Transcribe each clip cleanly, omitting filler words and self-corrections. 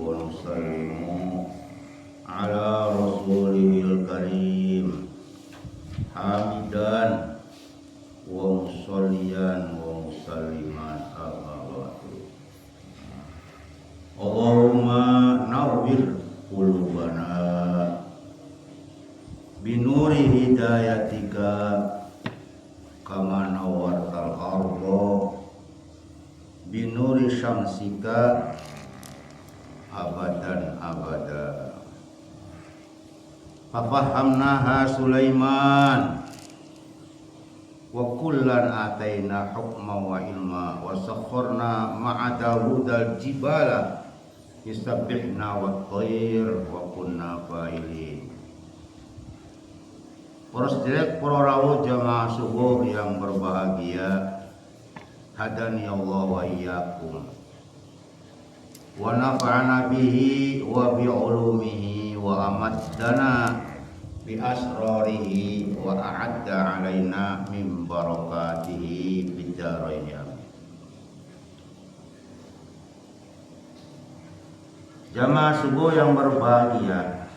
ونسلم على رسوله الكريم حامدا ومصليا ومسلما أما بعد. اللهم نور قلوبنا بنور هدايتك كما نورت الأرض بنور شمسك abadan abada. Fafahamnaha Sulaiman wa kullan ataina hukma wa ilma wa sakharna ma'a Dawudal jibala yusabbihna wa thair wa kunna fa'ilin. Para sedherek, para rawuh jamaah subuh yang berbahagia, hadani Allah wa iyyakum wa nafa'ana bihi wa bi ulumihi wa amaddana bi asrarihi wa a'adda alaina min barakatihi fid dharain. Jamaah subuh yang berbahagia,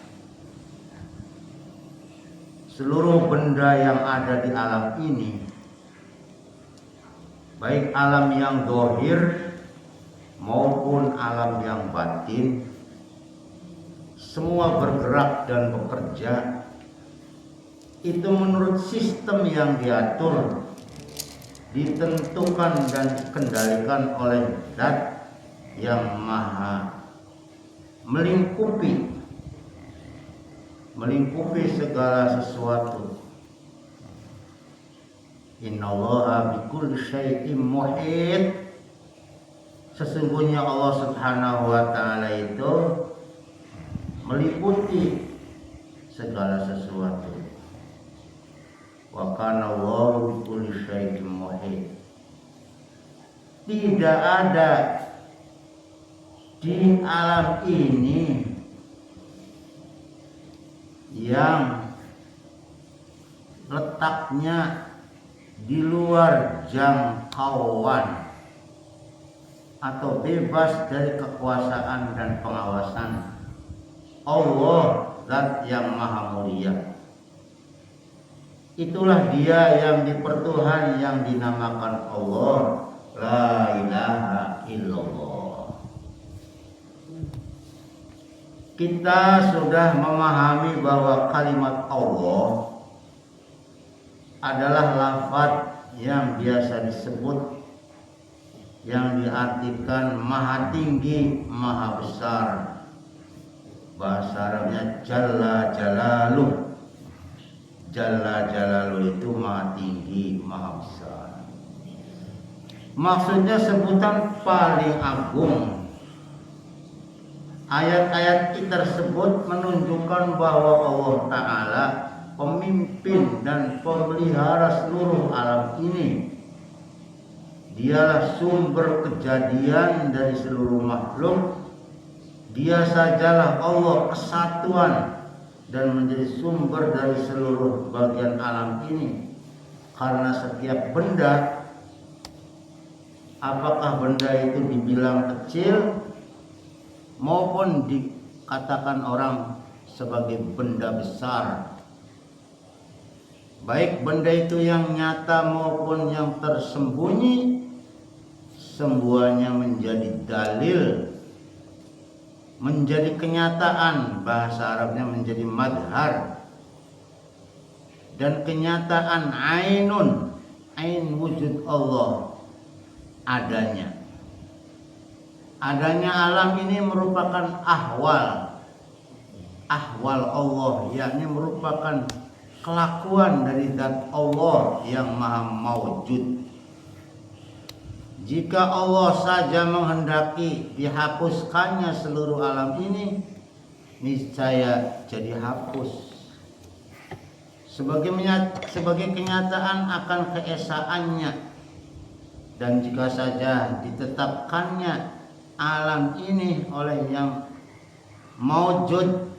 seluruh benda yang ada di alam ini, baik alam yang zahir maupun alam yang batin, semua bergerak dan bekerja itu menurut sistem yang diatur, ditentukan dan dikendalikan oleh Zat yang maha melingkupi segala sesuatu. Innallaha bikulli syai'in muhit. Sesungguhnya Allah Subhanahu wa ta'ala itu meliputi segala sesuatu. Wa kana Allahu bikulli syai'in muhit. Tidak ada di alam ini yang letaknya di luar jangkauan atau bebas dari kekuasaan dan pengawasan Allah, Zat yang maha mulia. Itulah Dia yang dipertuhan, yang dinamakan Allah, la ilaha illallah. Kita sudah memahami bahwa kalimat Allah adalah lafaz yang biasa disebut, yang diartikan maha tinggi, maha besar. Bahasa Arabnya Jalla Jalaluh. Jalla Jalaluh itu maha tinggi, maha besar. Maksudnya sebutan paling agung. Ayat-ayat tersebut menunjukkan bahwa Allah Ta'ala pemimpin dan pemelihara seluruh alam ini. Dialah sumber kejadian dari seluruh makhluk. Dia sajalah Allah kesatuan dan menjadi sumber dari seluruh bagian alam ini. Karena setiap benda, apakah benda itu dibilang kecil maupun dikatakan orang sebagai benda besar, baik benda itu yang nyata maupun yang tersembunyi, semuanya menjadi dalil, menjadi kenyataan. Bahasa Arabnya menjadi madhar, dan kenyataan ainun, ain wujud Allah adanya. Adanya alam ini merupakan ahwal Allah, yakni merupakan kelakuan dari Zat Allah yang maha maujud. Jika Allah saja menghendaki dihapuskannya seluruh alam ini, niscaya jadi hapus. Sebagai kenyataan akan keesaannya. Dan jika saja ditetapkannya alam ini oleh yang maujud,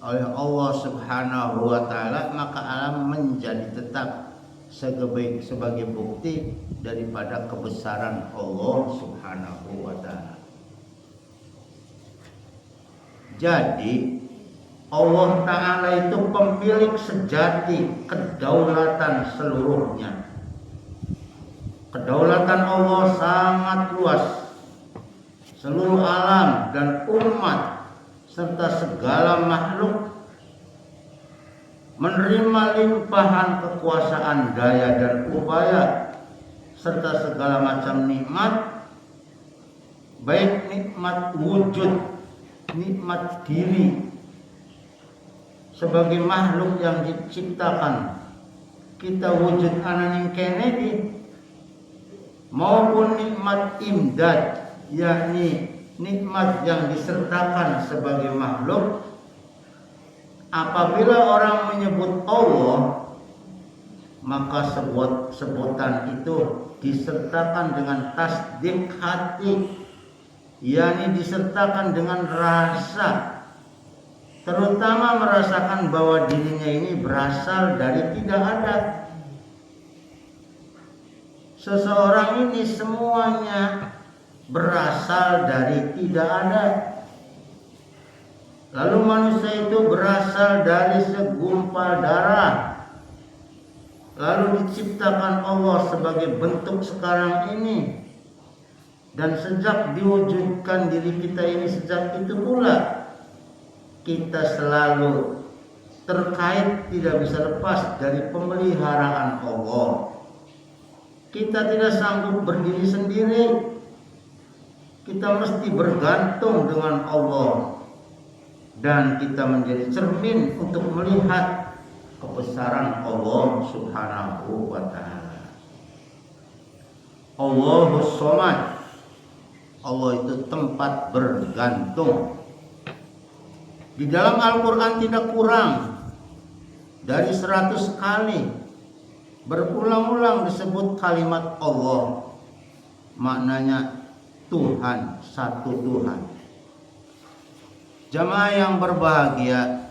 oleh Allah Subhanahu wa ta'ala, maka alam menjadi tetap sebagai bukti daripada kebesaran Allah Subhanahu wa ta'ala. Jadi Allah Ta'ala itu pemilik sejati kedaulatan seluruhnya. Kedaulatan Allah sangat luas. Seluruh alam dan umat serta segala makhluk menerima limpahan kekuasaan, daya dan upaya serta segala macam nikmat, baik nikmat wujud, nikmat diri sebagai makhluk yang diciptakan kita wujud ananing Kennedy, maupun nikmat imdad, yakni nikmat yang disertakan sebagai makhluk. Apabila orang menyebut Allah, maka sebutan itu disertakan dengan tasdik hati, yakni disertakan dengan rasa, terutama merasakan bahwa dirinya ini berasal dari tidak ada. Seseorang ini semuanya berasal dari tidak ada. Lalu manusia itu berasal dari segumpal darah, lalu diciptakan Allah sebagai bentuk sekarang ini. Dan sejak diwujudkan diri kita ini, sejak itu pula kita selalu terkait, tidak bisa lepas dari pemeliharaan Allah. Kita tidak sanggup berdiri sendiri, kita mesti bergantung dengan Allah. Dan kita menjadi cermin untuk melihat kebesaran Allah Subhanahu wa ta'ala. Allahus Somad, Allah itu tempat bergantung. Di dalam Al-Quran tidak kurang dari 100 kali berulang-ulang disebut kalimat Allah. Maknanya Tuhan, satu Tuhan. Jamaah yang berbahagia,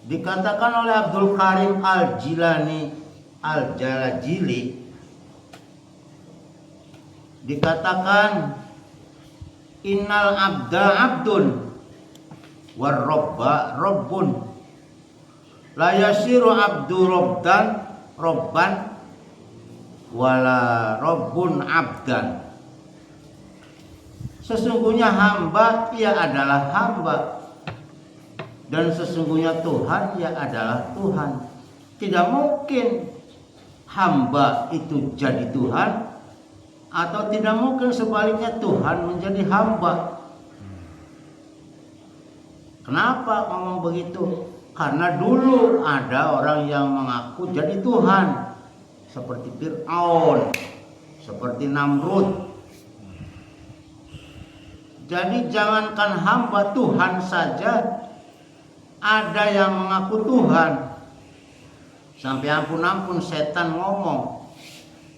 dikatakan oleh Abdul Karim Al-Jilani Al-Jalajili, dikatakan innal abda abdun war robba robbun, la yasiru abdu robban wala robbun abdan. Sesungguhnya hamba ia adalah hamba, dan sesungguhnya Tuhan ia adalah Tuhan. Tidak mungkin hamba itu jadi Tuhan, atau tidak mungkin sebaliknya Tuhan menjadi hamba. Kenapa ngomong begitu? Karena dulu ada orang yang mengaku jadi Tuhan, seperti Fir'aun, seperti Namrud. Jadi jangankan hamba, Tuhan saja ada yang mengaku Tuhan. Sampai ampun-ampun setan ngomong,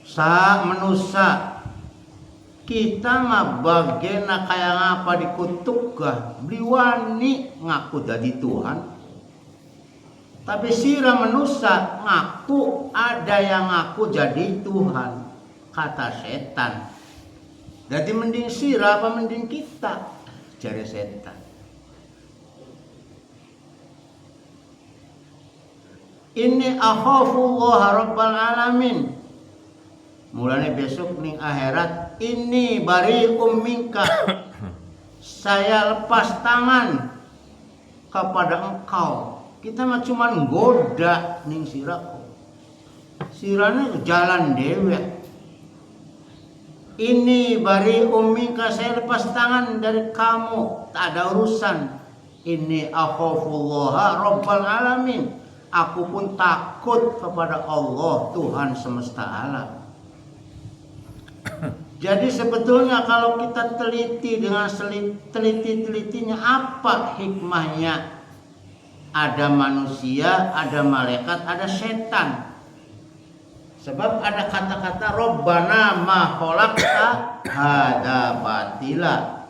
sa menusa kita mah bagena kayak ngapa dikutuk gah, beli wani ngaku jadi Tuhan. Tapi sira menusa ngaku ada yang ngaku jadi Tuhan, kata setan. Jadi mending sira apa mending kita, cari setan. Inni akhafullah rabbal alamin. Mulanya besok ning akhirat, ini bari'um minka, saya lepas tangan kepada engkau. Kita mah cuman goda ning siraku, sirane jalan dewe. Ini bari'um minka, saya lepas tangan dari kamu, tak ada urusan. Ini akhafullah rabbal alamin, aku pun takut kepada Allah Tuhan semesta alam. Jadi sebetulnya kalau kita teliti dengan teliti-telitinya, apa hikmahnya ada manusia, ada malaikat, ada setan? Sebab ada kata-kata Rabbana ma khalaqta hadza batila.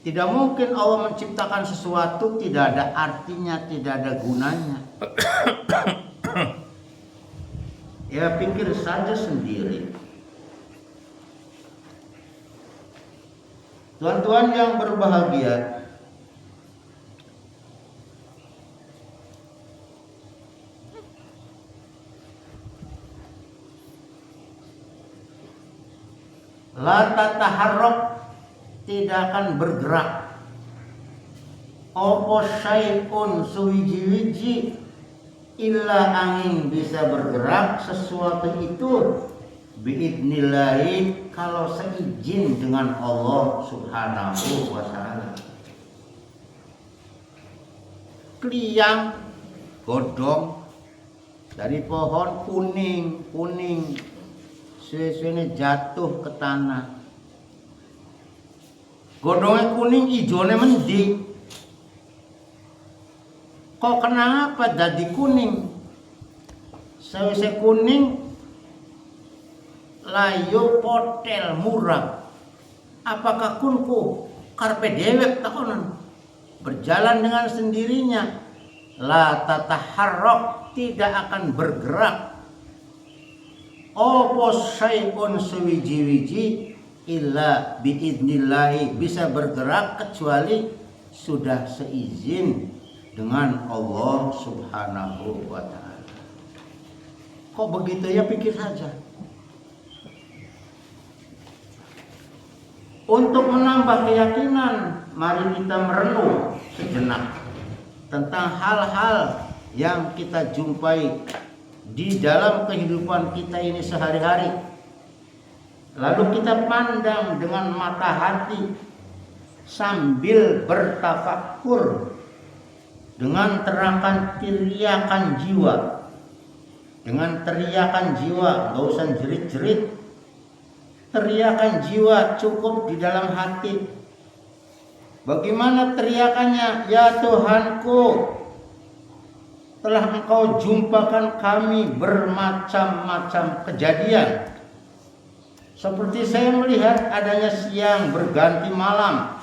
Tidak mungkin Allah menciptakan sesuatu tidak ada artinya, tidak ada gunanya. Ya pikir saja sendiri. Tuan-tuan yang berbahagia, la tataharrak, tidak akan bergerak. Opo syai'un suwiji-wiji, illa angin bisa bergerak sesuatu itu biidnillahi, kalau seizin dengan Allah subhanahu wa ta'ala. Kliang godong dari pohon kuning suwe-suwene jatuh ke tanah. Godongnya kuning, ijone mending. Kok kenapa jadi kuning? Sawise kuning layo potel murah. Apakah kunku karpe dewek takonan berjalan dengan sendirinya? La tataharrak, tidak akan bergerak. Opo syai'un suwiji-wiji illa biidnillahi, bisa bergerak kecuali sudah seizin dengan Allah subhanahu wa ta'ala. Kok begitu ya, pikir saja. Untuk menambah keyakinan, mari kita merenung sejenak tentang hal-hal yang kita jumpai di dalam kehidupan kita ini sehari-hari. Lalu kita pandang dengan mata hati sambil bertafakur dengan teriakan jiwa. Dengan teriakan jiwa, gak usah jerit-jerit. Teriakan jiwa cukup di dalam hati. Bagaimana teriakannya? Ya Tuhanku, telah Engkau jumpakan kami bermacam-macam kejadian. Seperti saya melihat adanya siang berganti malam.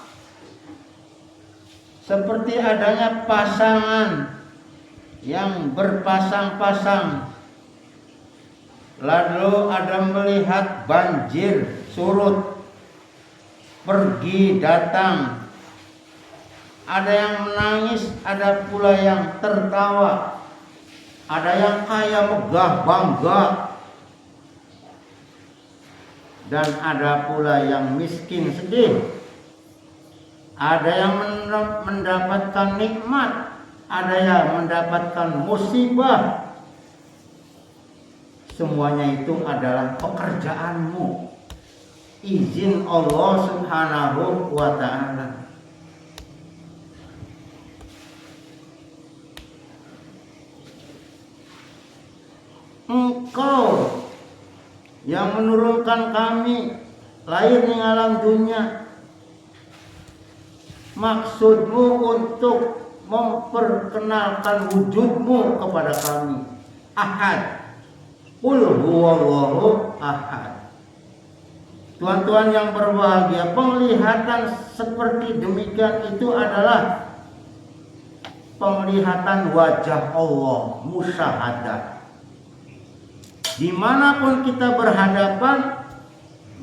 Seperti adanya pasangan yang berpasang-pasang. Lalu ada melihat banjir surut, pergi datang. Ada yang menangis, ada pula yang tertawa. Ada yang kaya megah bangga, dan ada pula yang miskin sedih. Ada yang mendapatkan nikmat, ada yang mendapatkan musibah. Semuanya itu adalah pekerjaanmu, izin Allah subhanahu wa ta'ala. Engkau yang menurunkan kami lahir di alam dunia. Maksudmu untuk memperkenalkan wujudmu kepada kami. Ahad. Qul huwallahu ahad. Tuan-tuan yang berbahagia, penglihatan seperti demikian itu adalah penglihatan wajah Allah, musyahadah. Dimanapun kita berhadapan,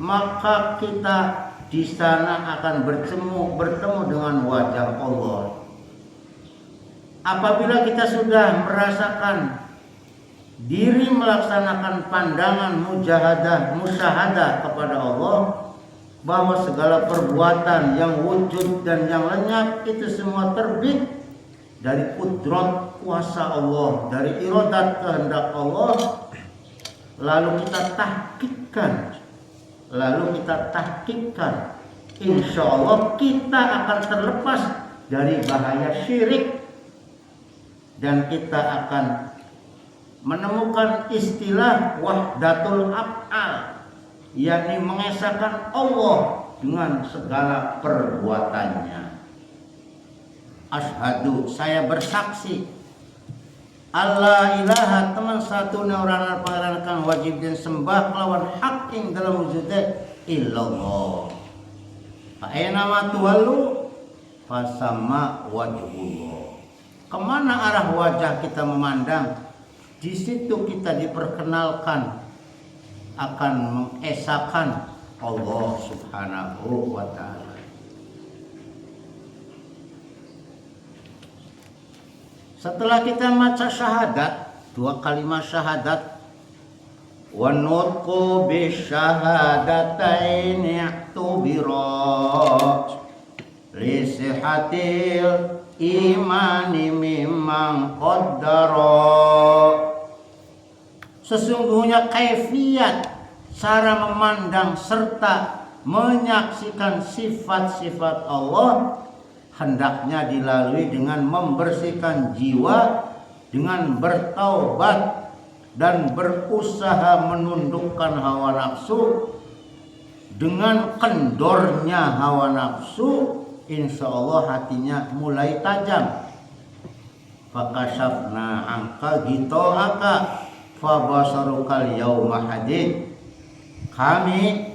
maka kita di sana akan bertemu dengan wajah Allah. Apabila kita sudah merasakan diri melaksanakan pandangan musyahadah kepada Allah, bahwa segala perbuatan yang wujud dan yang lenyap itu semua terbit dari kudrat kuasa Allah, dari iradat kehendak Allah. Lalu kita tahqiqkan, insya Allah kita akan terlepas dari bahaya syirik, dan kita akan menemukan istilah wahdatul af'al, yakni mengesahkan Allah dengan segala perbuatannya. Asyhadu, saya bersaksi, Allah ilaha, teman satu orang pangeran kang wajib dan sembah kelawan hak ing dalam wujudnya illallah. Fa aina ma tuwallu fasama wajhullah. Kemana arah wajah kita memandang, di situ kita diperkenalkan akan mengesahkan Allah subhanahu wa ta'ala. Setelah kita baca syahadat, 2 kalimat syahadat, wa nutqu bisyahadataini i'tubira li sihatil imani mimman qaddara. Sesungguhnya kaifiat cara memandang serta menyaksikan sifat-sifat Allah hendaknya dilalui dengan membersihkan jiwa, dengan bertaubat dan berusaha menundukkan hawa nafsu. Dengan kendornya hawa nafsu, insya Allah hatinya mulai tajam. Fakashafna angka gitoaka fabasarukal yauma hadid. Kami,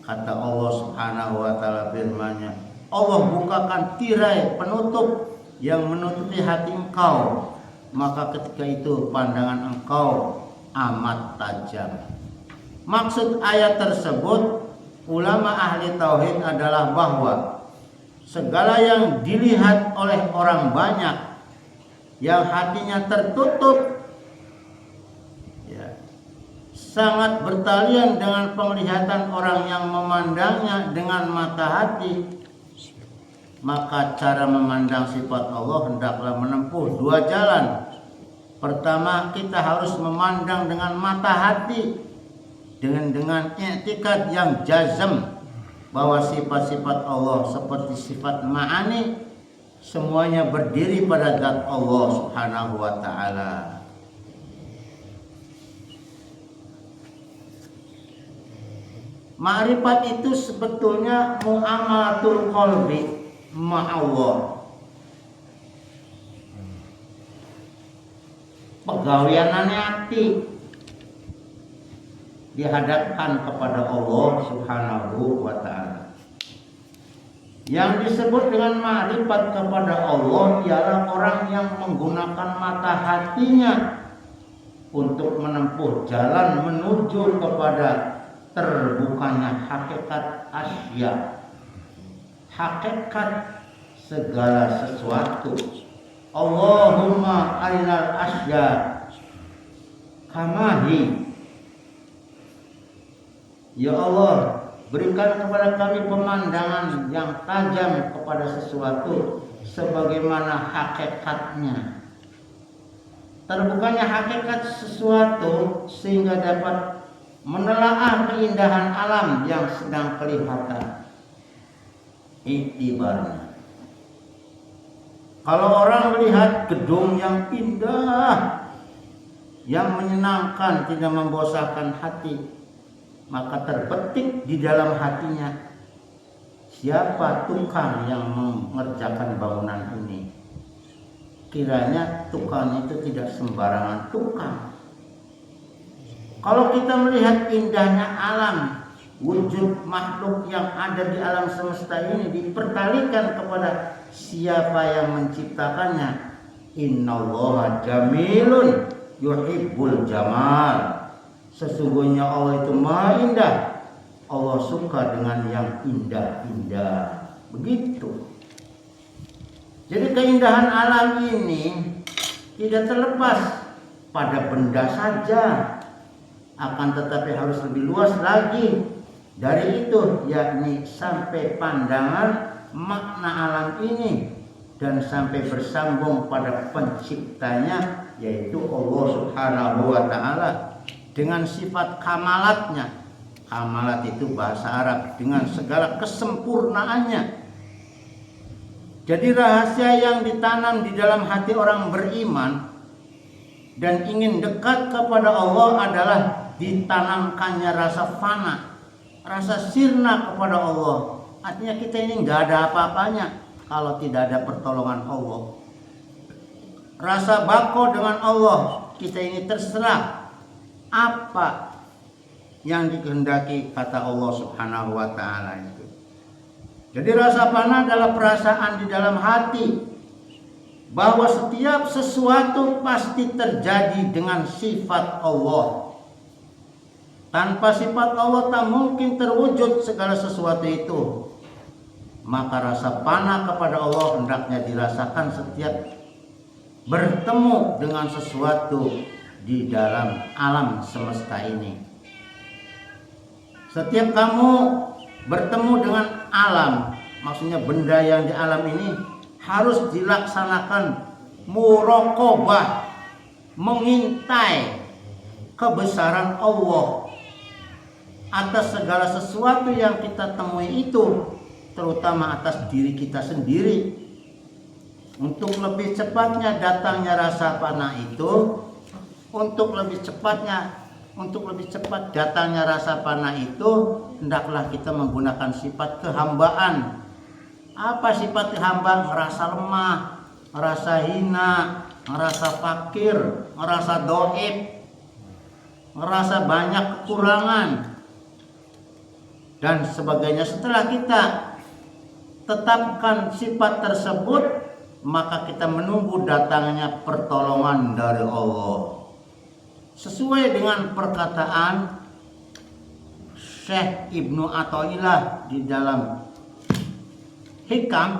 kata Allah Subhanahu wa taala firman-Nya, Allah bukakan tirai penutup yang menutupi hati engkau, maka ketika itu pandangan engkau amat tajam. Maksud ayat tersebut, ulama ahli tauhid adalah bahwa segala yang dilihat oleh orang banyak yang hatinya tertutup, sangat bertalian dengan penglihatan orang yang memandangnya dengan mata hati, maka cara memandang sifat Allah hendaklah menempuh 2 jalan. Pertama, kita harus memandang dengan mata hati, dengan i'tikad yang jazm bahwa sifat-sifat Allah seperti sifat ma'ani semuanya berdiri pada zat Allah Subhanahu wa taala. Ma'rifat itu sebetulnya muamalatul qalbi ma'allah. Pegawianane hati dihadapkan kepada Allah Subhanahu wa taala. Yang disebut dengan ma'rifat kepada Allah ialah orang yang menggunakan mata hatinya untuk menempuh jalan menuju kepada terbukanya hakikat asya, hakikat segala sesuatu. Allahumma arinal asya kamahi. Ya Allah, berikan kepada kami pemandangan yang tajam kepada sesuatu sebagaimana hakikatnya. Terbukanya hakikat sesuatu sehingga dapat menelaah keindahan alam yang sedang kelihatan. Iktibarnya, kalau orang melihat gedung yang indah, yang menyenangkan, tidak membosankan hati, maka terbetik di dalam hatinya, siapa tukang yang mengerjakan bangunan ini? Kiranya tukang itu tidak sembarangan tukang. Kalau kita melihat indahnya alam, wujud makhluk yang ada di alam semesta ini diperkalikan kepada siapa yang menciptakannya. Innallaha jamilun yuhibbul jamal. Sesungguhnya Allah itu maha indah. Allah suka dengan yang indah-indah. Begitu. Jadi keindahan alam ini tidak terlepas pada benda saja, akan tetapi harus lebih luas lagi dari itu, yakni sampai pandangan makna alam ini dan sampai bersambung pada penciptanya, yaitu Allah Subhanahu wa taala dengan sifat kamalatnya. Kamalat itu bahasa Arab, dengan segala kesempurnaannya. Jadi rahasia yang ditanam di dalam hati orang beriman dan ingin dekat kepada Allah adalah ditanamkannya rasa fana, rasa sirna kepada Allah. Artinya kita ini nggak ada apa-apanya kalau tidak ada pertolongan Allah. Rasa bako dengan Allah, kita ini terserah apa yang dikehendaki, kata Allah Subhanahu wa taala itu. Jadi rasa fana adalah perasaan di dalam hati bahwa setiap sesuatu pasti terjadi dengan sifat Allah. Tanpa sifat Allah tak mungkin terwujud segala sesuatu itu. Maka rasa fana kepada Allah hendaknya dirasakan setiap bertemu dengan sesuatu di dalam alam semesta ini. Setiap kamu bertemu dengan alam, maksudnya benda yang di alam ini, harus dilaksanakan muraqabah, mengintai kebesaran Allah atas segala sesuatu yang kita temui itu, terutama atas diri kita sendiri. Untuk lebih cepatnya datangnya rasa panah itu, untuk lebih cepat datangnya rasa panah itu, hendaklah kita menggunakan sifat kehambaan. Apa sifat kehambaan? Merasa lemah, merasa hina, merasa fakir, merasa doib, merasa banyak kekurangan dan sebagainya. Setelah kita tetapkan sifat tersebut, maka kita menunggu datangnya pertolongan dari Allah. Sesuai dengan perkataan Syekh Ibnu Athaillah di dalam Hikam,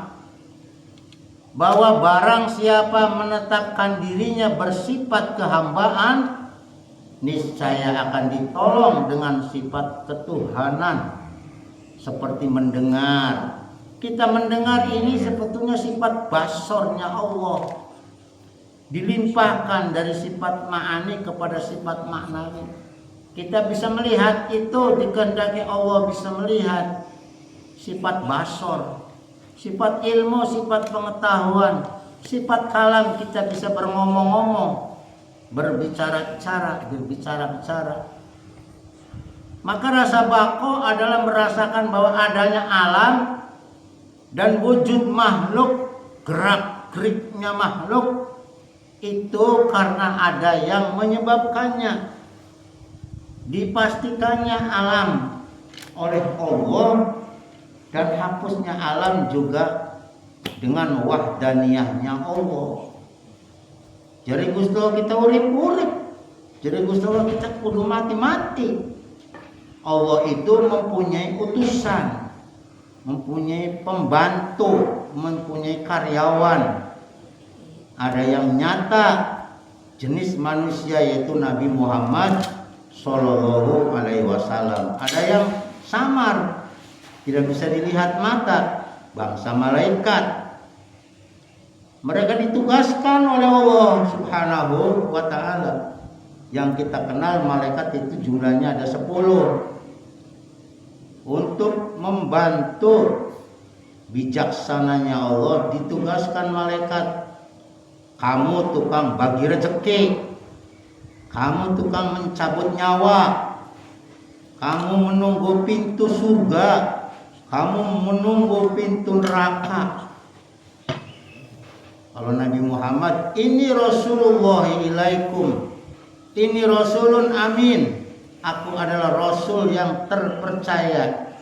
bahwa barang siapa menetapkan dirinya bersifat kehambaan, niscaya akan ditolong dengan sifat ketuhanan. Seperti mendengar. Kita mendengar ini sebetulnya sifat basornya Allah, dilimpahkan dari sifat ma'ani kepada sifat maknawi. Kita bisa melihat itu, dikehendaki Allah bisa melihat. Sifat basor, sifat ilmu, sifat pengetahuan, sifat kalam, kita bisa berngomong-ngomong, berbicara-bicara. Maka rasa bako adalah merasakan bahwa adanya alam dan wujud makhluk, gerak-geriknya makhluk itu karena ada yang menyebabkannya. Dipastikannya alam oleh Allah dan hapusnya alam juga dengan wahdaniyahnya Allah. Jadi Gusti Allah kita urip-urip, jadi Gusti Allah kita kudu mati-mati. Allah itu mempunyai utusan, mempunyai pembantu, mempunyai karyawan. Ada yang nyata jenis manusia yaitu Nabi Muhammad Sallallahu Alaihi Wasallam. Ada yang samar, tidak bisa dilihat mata, bangsa malaikat. Mereka ditugaskan oleh Allah Subhanahu wa Ta'ala. Yang kita kenal malaikat itu jumlahnya ada 10. Untuk membantu bijaksananya Allah, ditugaskan malaikat. Kamu tukang bagi rezeki, kamu tukang mencabut nyawa, kamu menunggu pintu surga, kamu menunggu pintu neraka. Kalau Nabi Muhammad, ini Rasulullah ilaikum, ini Rasulun amin, aku adalah Rasul yang terpercaya.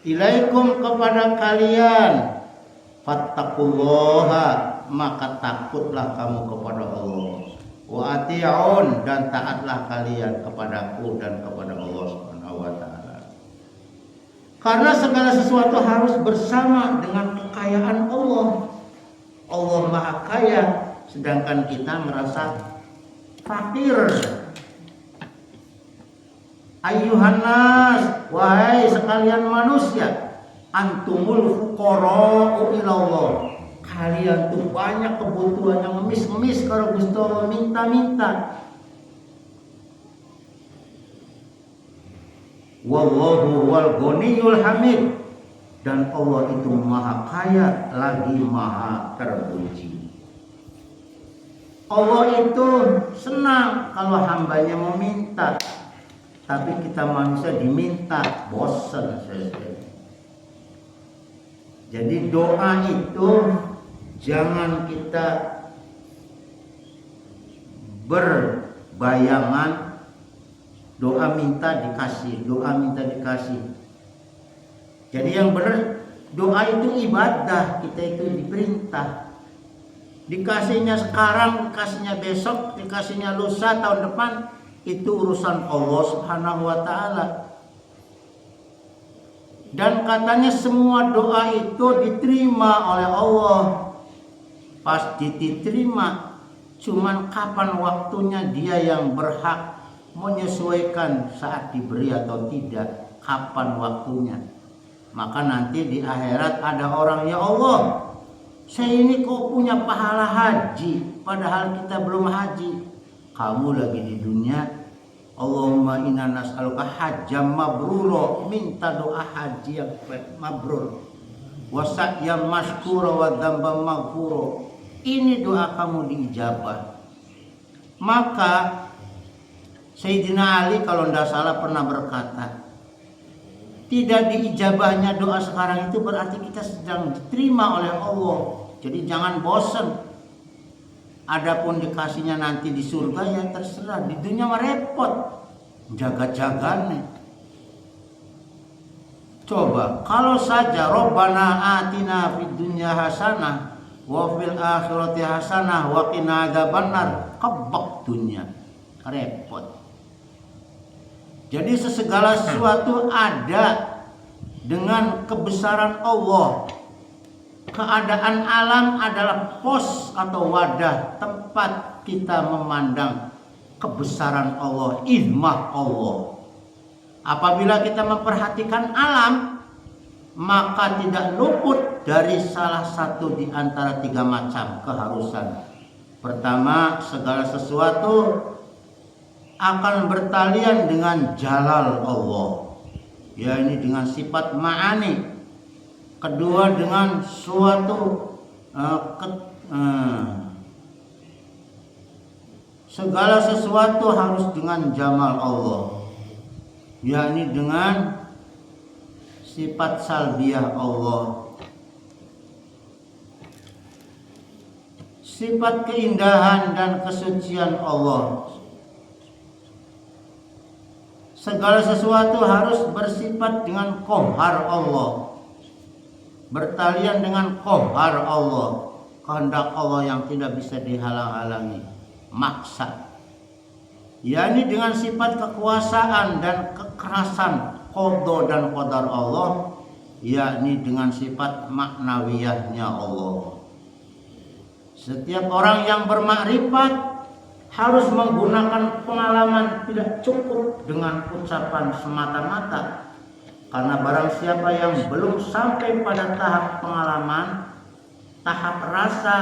Ilaikum kepada kalian, fattaqullaha, maka takutlah kamu kepada Allah. Wa ati'un, dan taatlah kalian kepadaku dan kepada Allah Subhanahu wa Ta'ala. Karena segala sesuatu harus bersama dengan kekayaan Allah. Allah Maha Kaya, sedangkan kita merasa fakir. Ayyuhan nas, wahai sekalian manusia, antumul fuqara'u ilallah. Kalian tuh banyak kebutuhan yang ngemis-ngemis, kalau Gusti Allah minta-minta. Wallahu wal ghaniyul hamid, dan Allah itu maha kaya lagi maha terpuji. Allah itu senang kalau hambanya meminta, tapi kita manusia diminta bosan. Jadi doa itu jangan kita berbayangan doa minta dikasih, doa minta dikasih. Jadi yang benar doa itu ibadah, kita itu diperintah. Dikasihnya sekarang, dikasihnya besok, dikasihnya lusa, tahun depan, itu urusan Allah Subhanahu wa Ta'ala. Dan katanya semua doa itu diterima oleh Allah. pasti diterima. Cuman kapan waktunya dia yang berhak menyesuaikan saat diberi atau tidak, kapan waktunya. Maka nanti di akhirat ada orang, ya Allah, saya ini kok punya pahala haji, padahal kita belum haji. Kamu lagi di dunia, Allahumma inna nas'aluka hajjam mabruro, minta doa haji yang mabrur, wa sa'yam mashkura wa dzambam maghfuro. Ini doa kamu diijabah. Maka Sayyidina Ali kalau tidak salah pernah berkata, tidak diijabahnya doa sekarang itu berarti kita sedang diterima oleh Allah. Jadi jangan bosan. Adapun dikasihnya nanti di surga ya terserah. Di dunia mah repot, jaga-jagane. Coba kalau saja Rabbana atina fid dunya hasanah wa fil akhirati hasanah wa qina adzabannar, kebak dunia, repot. Jadi segala sesuatu ada dengan kebesaran Allah. Keadaan alam adalah pos atau wadah tempat kita memandang kebesaran Allah, hikmah Allah. Apabila kita memperhatikan alam, maka tidak luput dari salah satu di antara 3 macam keharusan. Pertama, segala sesuatu akan bertalian dengan jalal Allah, ya ini dengan sifat ma'ani. Kedua, dengan suatu segala sesuatu harus dengan jamal Allah, yakni dengan sifat salbiyah Allah, sifat keindahan dan kesucian Allah. Segala sesuatu harus bersifat dengan qahar Allah, bertalian dengan qahar Allah, kehendak Allah yang tidak bisa dihalang-halangi, maksa. yakni dengan sifat kekuasaan dan kekerasan qada dan qadar Allah, yakni dengan sifat maknawiyahnya Allah. Setiap orang yang bermakrifat harus menggunakan pengalaman, tidak cukup dengan ucapan semata-mata. Karena barang siapa yang belum sampai pada tahap pengalaman, tahap rasa,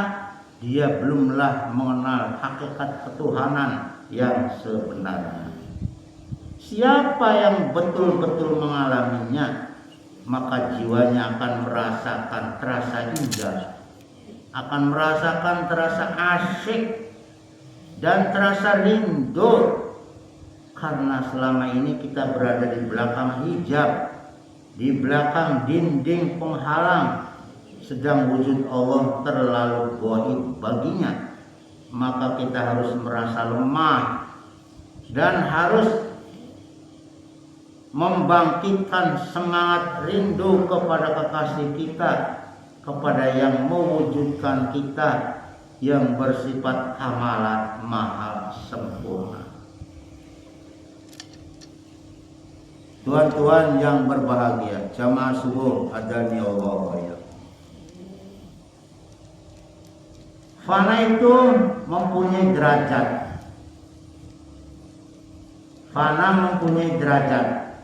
dia belumlah mengenal hakikat ketuhanan yang sebenarnya. Siapa yang betul-betul mengalaminya, maka jiwanya akan merasakan terasa indah, akan merasakan terasa asyik dan terasa rindu. Karena selama ini kita berada di belakang hijab, di belakang dinding penghalang, sedang wujud Allah terlalu gaib baginya. Maka kita harus merasa lemah dan harus membangkitkan semangat rindu kepada kekasih kita, kepada yang mewujudkan kita, yang bersifat kamalat maha sempurna. Tuan-tuan yang berbahagia, jamaah subuh adani Allah ya. Fana itu mempunyai derajat. Fana mempunyai derajat.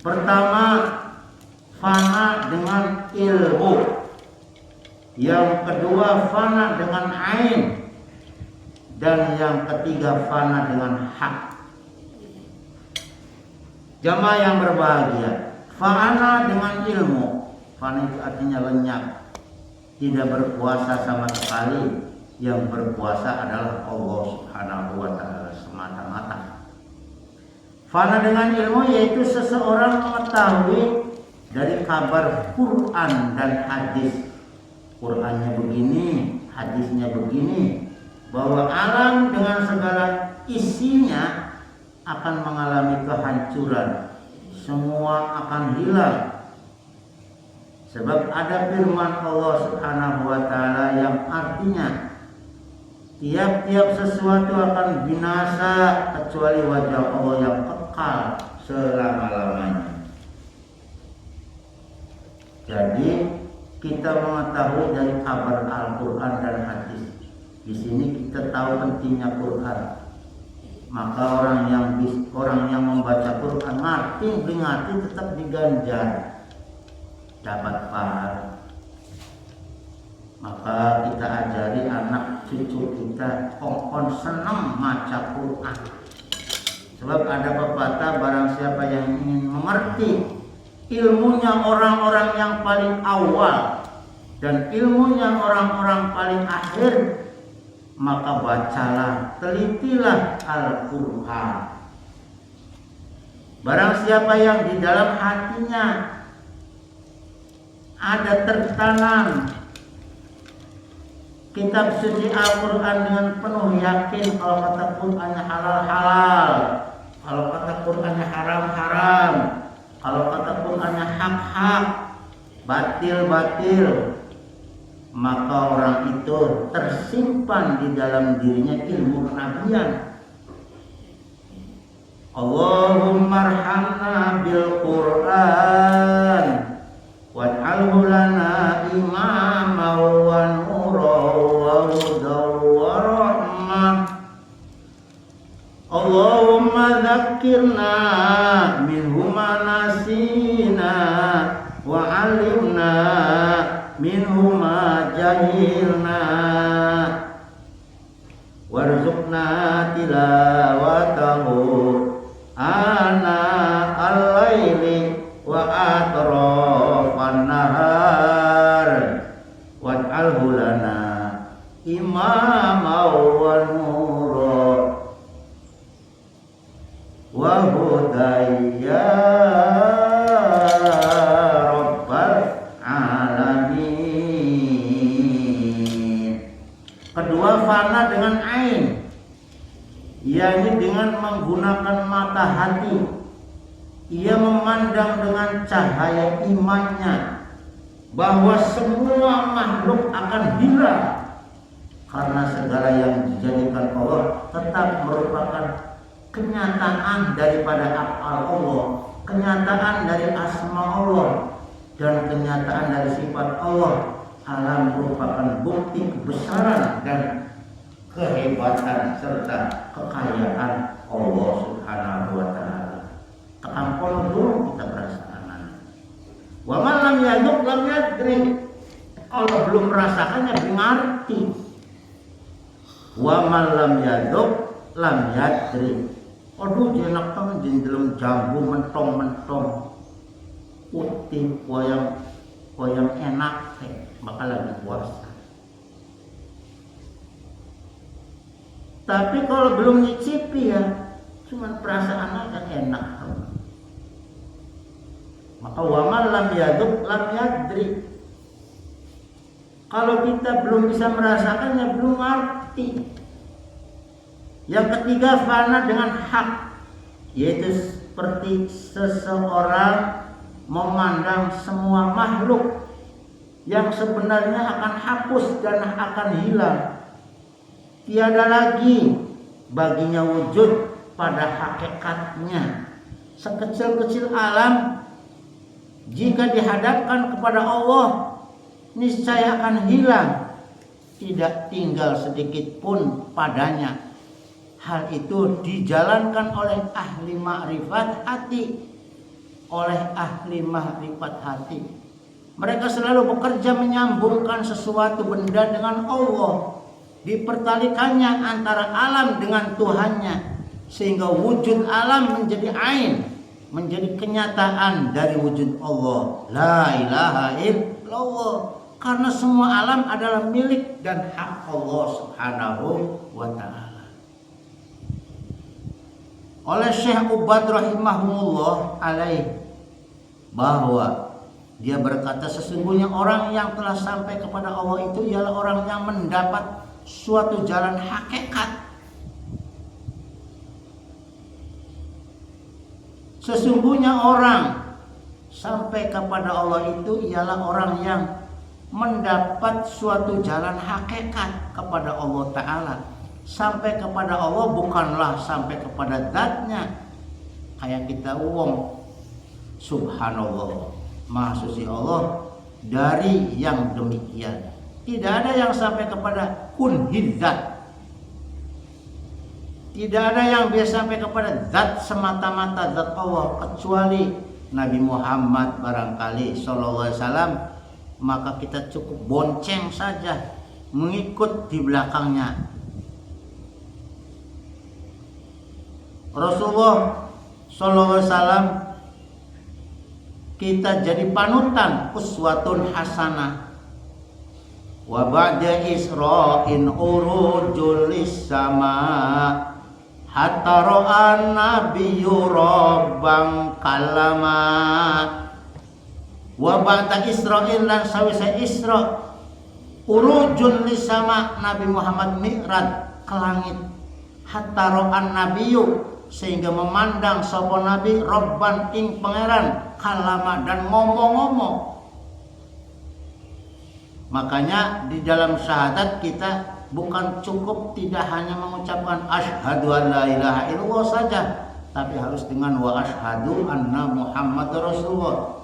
Pertama, fana dengan ilmu. Yang kedua, fana dengan ain. Dan yang ketiga, fana dengan hak. Jamaah yang berbahagia, fana dengan ilmu. Fana itu artinya lenyap, tidak berkuasa sama sekali. Yang berkuasa adalah Allah Subhanahu wa ta'ala semata-mata. Fana dengan ilmu yaitu seseorang mengetahui dari kabar Quran dan hadis. Qurannya begini, hadisnya begini, bahwa alam dengan segala isinya akan mengalami kehancuran, semua akan hilang. Sebab ada firman Allah Subhanahu wa ta'ala yang artinya tiap-tiap sesuatu akan binasa kecuali wajah Allah yang kekal selama-lamanya. Jadi kita mengetahui dari kabar Al-Quran dan hadis. Di sini kita tahu pentingnya Quran. Maka orang yang membaca Quran ngerti tetap diganjar, dapat pahala. Maka kita ajari anak cucu kita kongkon senang maca Quran. Sebab ada pepatah, barang siapa yang ingin mengerti ilmunya orang-orang yang paling awal dan ilmunya orang-orang paling akhir, maka bacalah, telitilah Al-Quran. Barang siapa yang di dalam hatinya ada tertanam kitab suci Al-Quran dengan penuh yakin kalau kata Qurannya halal-halal, kalau kata Qurannya haram-haram, kalau kata Qurannya hak-hak, batil-batil, maka orang itu tersimpan di dalam dirinya ilmu kenabian. Allahumma arhamna bil Quran waj'alhu lana imaman wa nuran wa hudan wa rahmah. Allahumma dzakkirna minhu ma nasina wa 'allimna minhu ma jahilna warzuqna tilawatahu ana al-laili wa atrafan nahar waj'alhu lana imaman wa nuran wa hudaya rabbal alamin. Kedua, fana dengan ain, yakni dengan menggunakan mata hati. Ia memandang dengan cahaya imannya bahwa semua makhluk akan hilang, karena segala yang dijadikan Allah tetap merupakan kenyataan daripada af'al Allah, kenyataan dari asma Allah, dan kenyataan dari sifat Allah. Alam merupakan bukti kebesaran dan kehebatan serta kekayaan Allah Subhanahu wa ta'ala. Tekampol dulu kita merasakan. Wa man lam yaduk lam yadri. Kalau belum merasakannya belum ngerti. Wa man lam yaduk lam yadri. Aduh jenak temen jendelem jambu mentong-mentong putih wayang enak bakal lagi puasa. Tapi kalau belum nyicipi ya cuman perasaan aja enak. Maka waman lam yaduk lam yadri. Kalau kita belum bisa merasakannya belum ngerti. Yang ketiga, fana dengan hak, yaitu seperti seseorang memandang semua makhluk yang sebenarnya akan hapus dan akan hilang. Tiada lagi baginya wujud pada hakikatnya. Sekecil-kecil alam jika dihadapkan kepada Allah niscaya akan hilang, tidak tinggal sedikit pun padanya. Hal itu dijalankan oleh ahli ma'rifat hati, Mereka selalu bekerja menyambungkan sesuatu benda dengan Allah, dipertalikannya antara alam dengan Tuhannya, sehingga wujud alam menjadi ain, menjadi kenyataan dari wujud Allah. La ilaha illallah. Karena semua alam adalah milik dan hak Allah Subhanahu wa ta'ala. Oleh Syekh Ubad rahimahumullah alaih, bahwa dia berkata sesungguhnya orang yang telah sampai kepada Allah itu ialah orang yang mendapat suatu jalan hakikat. Sesungguhnya orang sampai kepada Allah itu ialah orang yang mendapat suatu jalan hakikat kepada Allah Ta'ala. Sampai kepada Allah bukanlah sampai kepada zatnya. Kayak kita wong subhanallah, maha suci Allah, dari yang demikian. Tidak ada yang sampai kepada kun hidzat. Tidak ada yang bisa sampai kepada zat semata-mata, zat Allah, kecuali Nabi Muhammad barangkali sallallahu alaihi wasallam. Maka kita cukup bonceng saja, mengikut di belakangnya. Rasulullah sallallahu alaihi wasallam kita jadi panutan, uswatun hasanah. Wa ba'da Isra'in urujul lis-sama hatta ra'an nabiyyu rabbang kalama. Wa ba'da Isra'in dan sawise Isra urujul lis-sama, Nabi Muhammad mi'raj ke langit. Hatta ra'an nabiyyu, sehingga memandang sapa nabi rabban ing pangeran kalama, dan ngomong-ngomong. Makanya di dalam syahadat kita bukan cukup tidak hanya mengucapkan asyhadu an la ilaha illallah saja, tapi harus dengan wa asyhadu anna Muhammadar Rasulullah.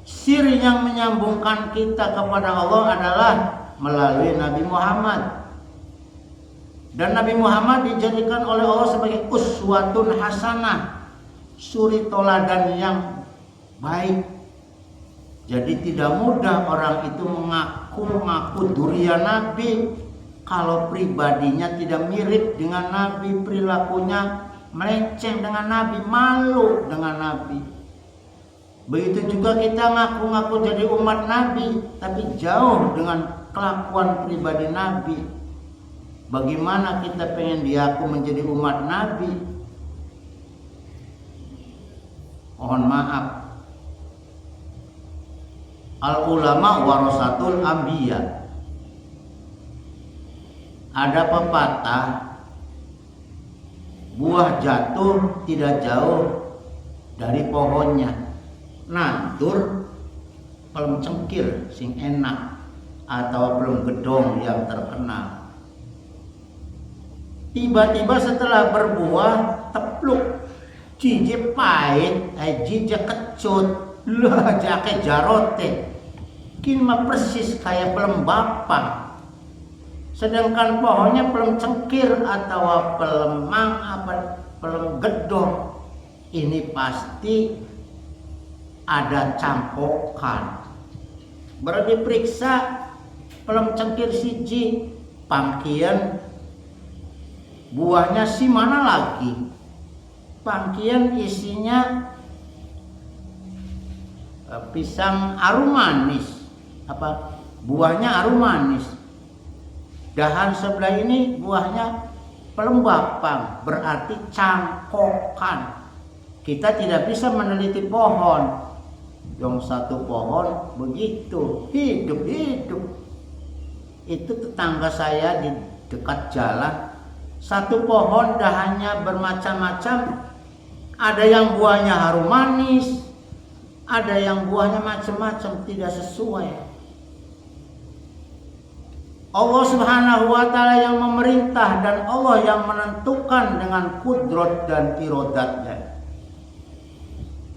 Siri yang menyambungkan kita kepada Allah adalah melalui Nabi Muhammad. Dan Nabi Muhammad dijadikan oleh Allah sebagai uswatun hasanah, suri toladan yang baik. Jadi tidak mudah orang itu mengaku durian Nabi kalau pribadinya tidak mirip dengan Nabi, perilakunya melenceng dengan Nabi, malu dengan Nabi. Begitu juga kita ngaku-ngaku jadi umat Nabi, tapi jauh dengan kelakuan pribadi Nabi. Bagaimana kita pengen diaku menjadi umat Nabi? Mohon maaf. Al ulama warasatul anbiya. Ada pepatah, buah jatuh tidak jauh dari pohonnya. Nantur pelem cengkir sing enak atau pelem gedong yang terkenal. Tiba-tiba setelah berbuah tepluk, jijik pahit, jijik kecut, lah jake jarote. Kini persis kayak pelem bapang. Sedangkan pohonnya pelem cengkir atau pelemang apa pelem gedong. Ini pasti ada campokan. Baru diperiksa pelem cengkir siji, pangkian buahnya si mana lagi? Pangkian isinya pisang arum manis. Apa buahnya arum manis. Dahan sebelah ini buahnya pelembapang, berarti cangkokan. Kita tidak bisa meneliti pohon. Yang satu pohon begitu hidup-hidup. Itu tetangga saya di dekat jalan. Satu pohon dahannya bermacam-macam. Ada yang buahnya harum manis, ada yang buahnya macam-macam, tidak sesuai. Allah Subhanahu wa ta'ala yang memerintah dan Allah yang menentukan dengan kudrat dan irodatnya.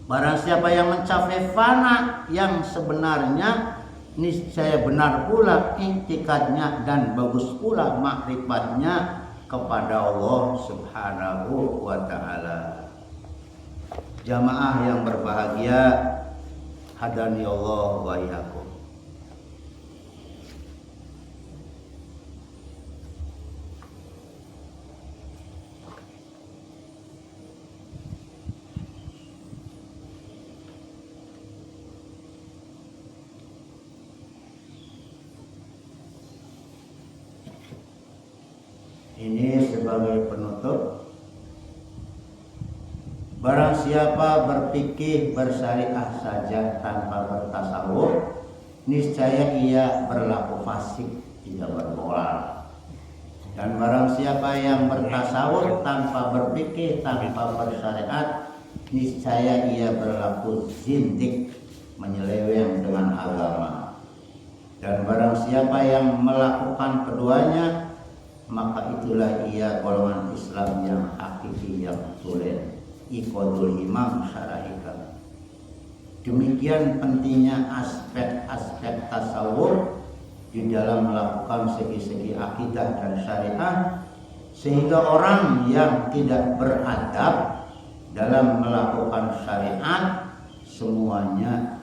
Barang siapa yang mencapai fana yang sebenarnya, niscaya benar pula iktikadnya dan bagus pula makrifatnya kepada Allah Subhanahu wa ta'ala. Jamaah yang berbahagia, hadani Allah wa iyyakum. Ini sebagai penutup. Barang siapa berpikir bersyariah saja tanpa bertasawuf, niscaya ia berlaku fasik, tidak bermoral. Dan barang siapa yang bertasawuf tanpa berpikir, tanpa bersyariat, niscaya ia berlaku zindik, menyeleweng dengan agama. Dan barang siapa yang melakukan keduanya, maka itulah ia golongan Islam yang hakiki, yang tulen. Iqadul Imam Syarahika. Demikian pentingnya aspek-aspek tasawuf di dalam melakukan segi-segi akidah dan syariah, sehingga orang yang tidak beradab dalam melakukan syariat semuanya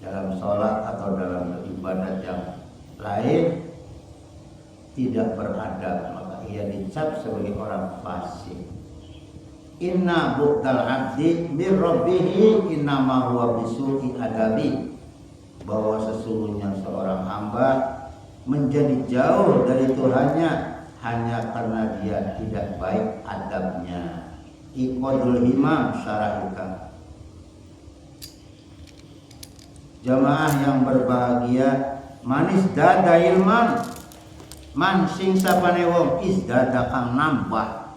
dalam sholat atau dalam ibadat yang lain tidak beradab, maka ia dicap sebagai orang fasik. Inna bu'dal abdi bir rabbihi innama huwa bisu'i adabi, bahwa sesungguhnya seorang hamba menjadi jauh dari Tuhannya hanya karena dia tidak baik adabnya. Iqadul Himam Syarahika. Jamaah yang berbahagia, manis dada ilman, man sing sapane wong isdada kang nambah.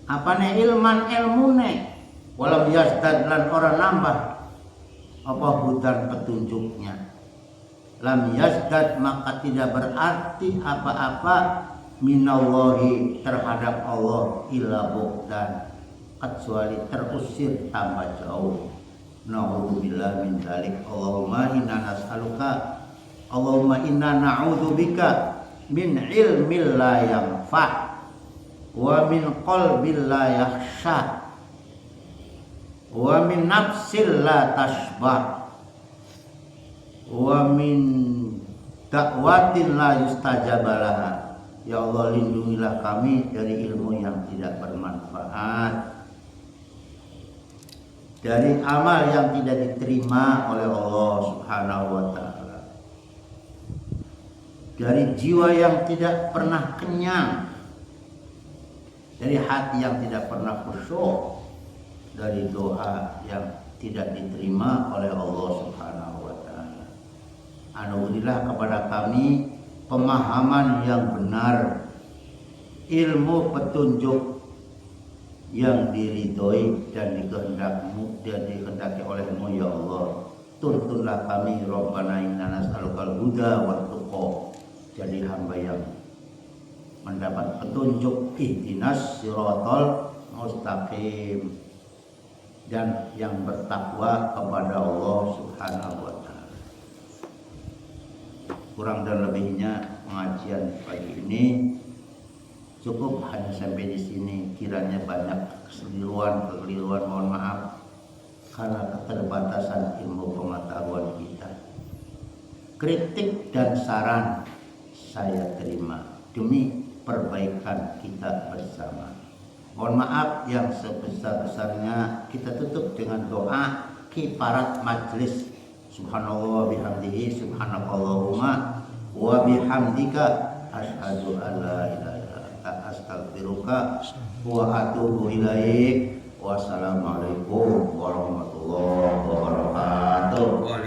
Apane ilman ilmune, walau yasdad lan ora nambah apa hudan petunjuknya. Lam yasdad maka tidak berarti apa-apa minallahi terhadap Allah illa bu'dan, kecuali terusir tambah jauh. Na'udzubillah min dzalik. Allahumma inna nas'aluka, Allahumma inna na'udzubika min ilmin la yanfa' wa min qalbin la yakhsha wa min nafsin la tashba wa min da'watin la yustajabalaha. Ya Allah, lindungilah kami dari ilmu yang tidak bermanfaat, dari amal yang tidak diterima oleh Allah Subhanahu wa ta'ala, dari jiwa yang tidak pernah kenyang, dari hati yang tidak pernah khusyuk, dari doa yang tidak diterima oleh Allah Subhanahu wa ta'ala. Anugerahlah kepada kami pemahaman yang benar, ilmu petunjuk yang diridhoi dan dikehendaki olehmu ya Allah. Tuntunlah kami, Rabbana inna nas'alukal huda wa tuqa, jadi hamba yang mendapat petunjuk, ihdinas siratal mustaqim, dan yang bertakwa kepada Allah Subhanahu wa ta'ala. Kurang dan lebihnya pengajian pagi ini cukup hanya sampai di sini. Kiranya banyak kekeliruan, mohon maaf karena keterbatasan ilmu pengetahuan kita. Kritik dan saran saya terima demi perbaikan kita bersama. Mohon maaf yang sebesar-besarnya. Kita tutup dengan doa kifarat majlis. Subhanallah bihamdihi, subhanakallahumma wa bihamdika, asyhadu an la ilaha illa anta, astaghfiruka wa atubu ilaik. Wassalamualaikum